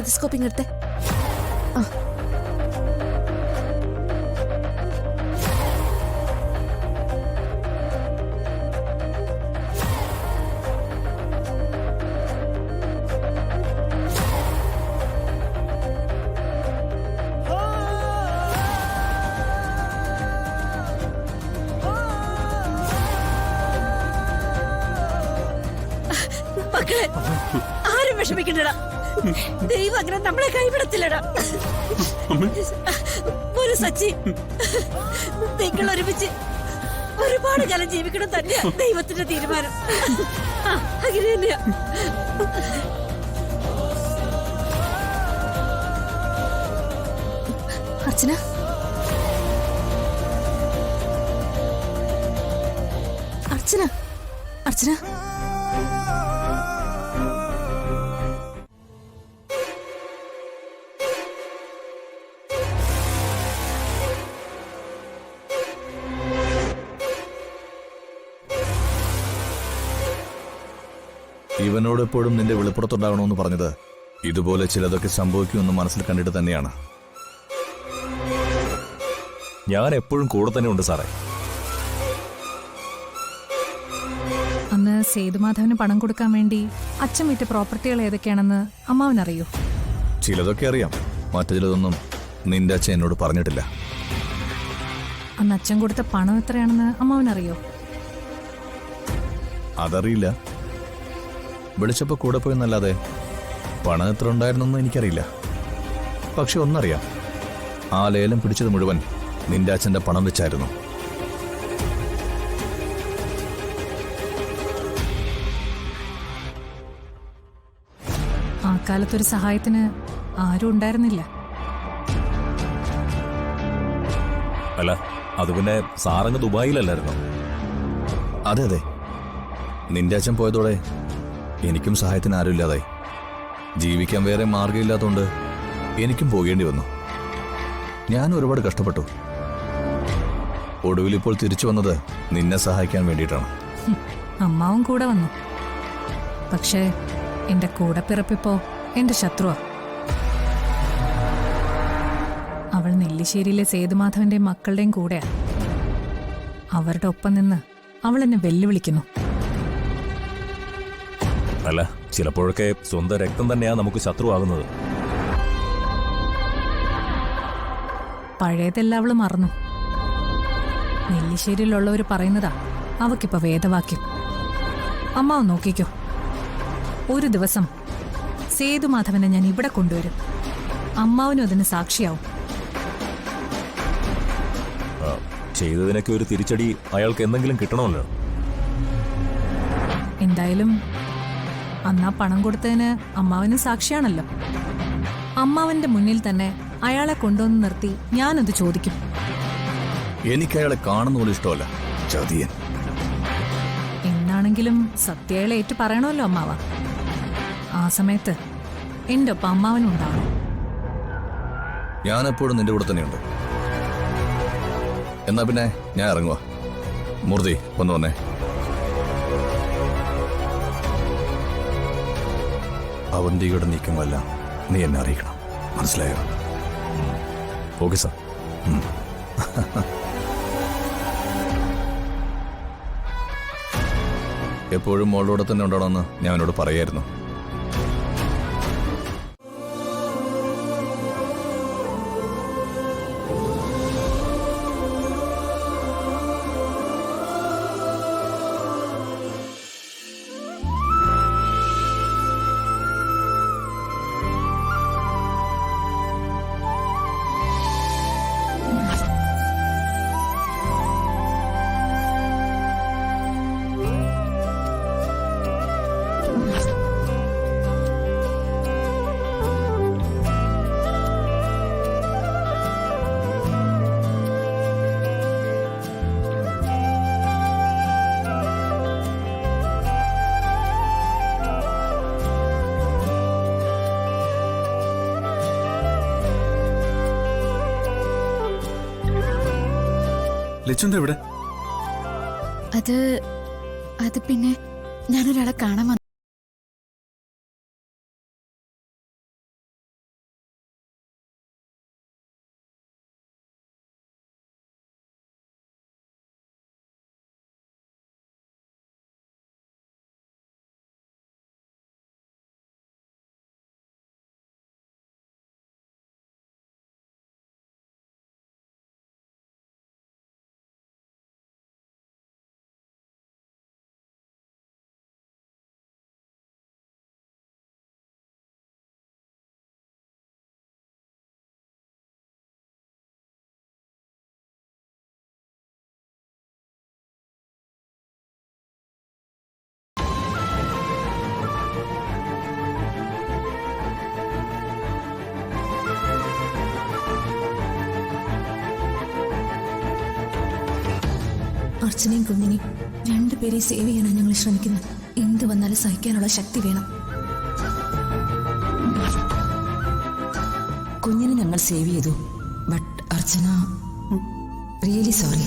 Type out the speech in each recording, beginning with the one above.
Stethoscope ഇങ്ങടുത്തെ. മക്കളെ ആരും വിഷമിക്കണ്ടടാ. ദൈവം അങ്ങനെ നമ്മളെ കൈവിടത്തില്ലടാ. ഒരു സച്ചി, നിങ്ങൾ ഒരുമിച്ച് ഒരുപാട് കാലം ജീവിക്കണം തന്നെയാ ദൈവത്തിന്റെ തീരുമാനം. അങ്ങനെ തന്നെയാ. അർച്ചന, അർച്ചന, അർച്ചന. ഇവനോട് എപ്പോഴും നിന്റെ വെളിപ്പുറത്തുണ്ടാകണമെന്ന് പറഞ്ഞത് ഇതുപോലെ ചിലതൊക്കെ സംഭവിക്കുമെന്ന് മനസ്സിൽ കണ്ടിട്ട് തന്നെയാണ്. ഞാൻ എപ്പോഴും കൂടെ തന്നെ ഉണ്ട് സാറേ. അന്ന് സേതുമാധവന് പണം കൊടുക്കാൻ വേണ്ടി അച്ഛൻ വിറ്റ പ്രോപ്പർട്ടികൾ ഏതൊക്കെയാണെന്ന് അമ്മാവനറിയോ? ചിലതൊക്കെ അറിയാം, മറ്റു ചിലതൊന്നും നിന്റെ അച്ഛൻ എന്നോട് പറഞ്ഞിട്ടില്ല. അന്ന് അച്ഛൻ കൊടുത്ത പണം എത്രയാണെന്ന് അമ്മാവനറിയോ? അതറിയില്ല. വിളിച്ചപ്പോ കൂടെ പോയെന്നല്ലാതെ പണം എത്ര ഉണ്ടായിരുന്നെന്ന് എനിക്കറിയില്ല. പക്ഷെ ഒന്നറിയാം, ആ ലേലം പിടിച്ചത് മുഴുവൻ നിന്റെ അച്ഛന്റെ പണം വെച്ചായിരുന്നു. ആ കാലത്തൊരു സഹായത്തിന് ആരും ഉണ്ടായിരുന്നില്ല. അല്ല, അത് പിന്നെ സാറങ്ങ് ദുബായിലല്ലായിരുന്നു? അതെ അതെ, നിന്റെ അച്ഛൻ പോയതോടെ എനിക്കും സഹായത്തിന് ആരും ഇല്ലാതായി. ജീവിക്കാൻ വേറെ മാർഗമില്ലാത്തതുകൊണ്ട് എനിക്കും പോകേണ്ടി വന്നു. ഞാൻ ഒരുപാട് കഷ്ടപ്പെട്ടു. ഒടുവിൽ ഇപ്പോൾ തിരിച്ചു വന്നത് നിന്നെ സഹായിക്കാൻ വേണ്ടിയിട്ടാണ്. അമ്മാവും കൂടെ വന്നു. പക്ഷേ എന്റെ കൂടെ പിറപ്പിപ്പോ എന്റെ ശത്രുവാ. അവൾ നെല്ലിശ്ശേരിയിലെ സേതുമാധവന്റെയും മക്കളുടെയും കൂടെയാ. അവരുടെ ഒപ്പം നിന്ന് അവൾ എന്നെ വെല്ലുവിളിക്കുന്നു. അല്ല, ചിലപ്പോഴൊക്കെ സ്വന്തം രക്തം തന്നെയാ നമുക്ക് ശത്രുവാകുന്നത്. പഴയതെല്ലാം അവള് മറന്നു. നെല്ലിശ്ശേരിയിലുള്ളവർ പറയുന്നതാ അവക്കിപ്പോ വേദവാക്യം. അമ്മാവ് നോക്കിക്കോ, ഒരു ദിവസം സേതുമാധവനെ ഞാൻ ഇവിടെ കൊണ്ടുവരും. അമ്മാവനും അതിന് സാക്ഷിയാവും. ചെയ്തതിനൊക്കെ ഒരു തിരിച്ചടി അയാൾക്ക് എന്തെങ്കിലും കിട്ടണമല്ലോ. എന്തായാലും അന്നാ പണം കൊടുത്തതിന് അമ്മാവനും സാക്ഷിയാണല്ലോ. അമ്മാവന്റെ മുന്നിൽ തന്നെ അയാളെ കൊണ്ടുവന്ന് നിർത്തി ഞാനത് ചോദിക്കും. എനിക്ക് അയാളെ കാണുന്ന പോലും ഇഷ്ടമല്ല, ചതിയൻ. എന്നാണെങ്കിലും സത്യം അയാളെ ഏറ്റു പറയണമല്ലോ അമ്മാവ. ആ സമയത്ത് എന്റെ ഒപ്പം അമ്മാവനും ഉണ്ടാവണം. ഞാനെപ്പോഴും നിന്റെ കൂടെ തന്നെയുണ്ട്. എന്നാ പിന്നെ ഞാൻ ഇറങ്ങുക. മൂർത്തി, ഒന്ന് വന്നേ. അവന്തിയുടെ നീക്കമല്ല നീ എന്നെ അറിയിക്കണം, മനസ്സിലായോ? Okay sir. എപ്പോഴും മോളോടെ തന്നെ ഉണ്ടാവണമെന്ന് ഞാൻ അവനോട് പറയായിരുന്നു. ലച്ചുന്താ ഇവിടെ? അത് പിന്നെ ഞാനൊരാളെ കാണാൻ അർച്ചനയും കുഞ്ഞിനെയും രണ്ടുപേരെയും സേവ് ചെയ്യാനാണ് ഞങ്ങൾ ശ്രമിക്കുന്നത്. എന്ത് വന്നാലും സഹിക്കാനുള്ള ശക്തി വേണം. കുഞ്ഞിനെ ഞങ്ങൾ സേവ് ചെയ്തു. But Archana, really sorry.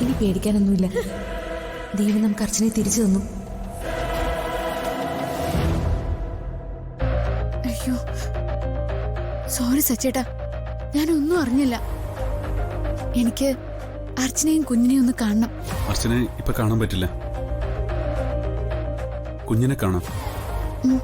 ഇനി പേടിക്കാനൊന്നുമില്ല. ദൈവം നമുക്ക് അർച്ചനയെ തിരിച്ചു തന്നു. അയ്യോ സോറി സച്ചേട്ടാ, ഞാനൊന്നും അറിഞ്ഞില്ല. എനിക്ക് അർച്ചനയും കുഞ്ഞിനെയും ഒന്ന് കാണണം. അർച്ചനെ ഇപ്പൊ കാണാൻ പറ്റില്ല. കുഞ്ഞിനെ കാണാം. ഉം.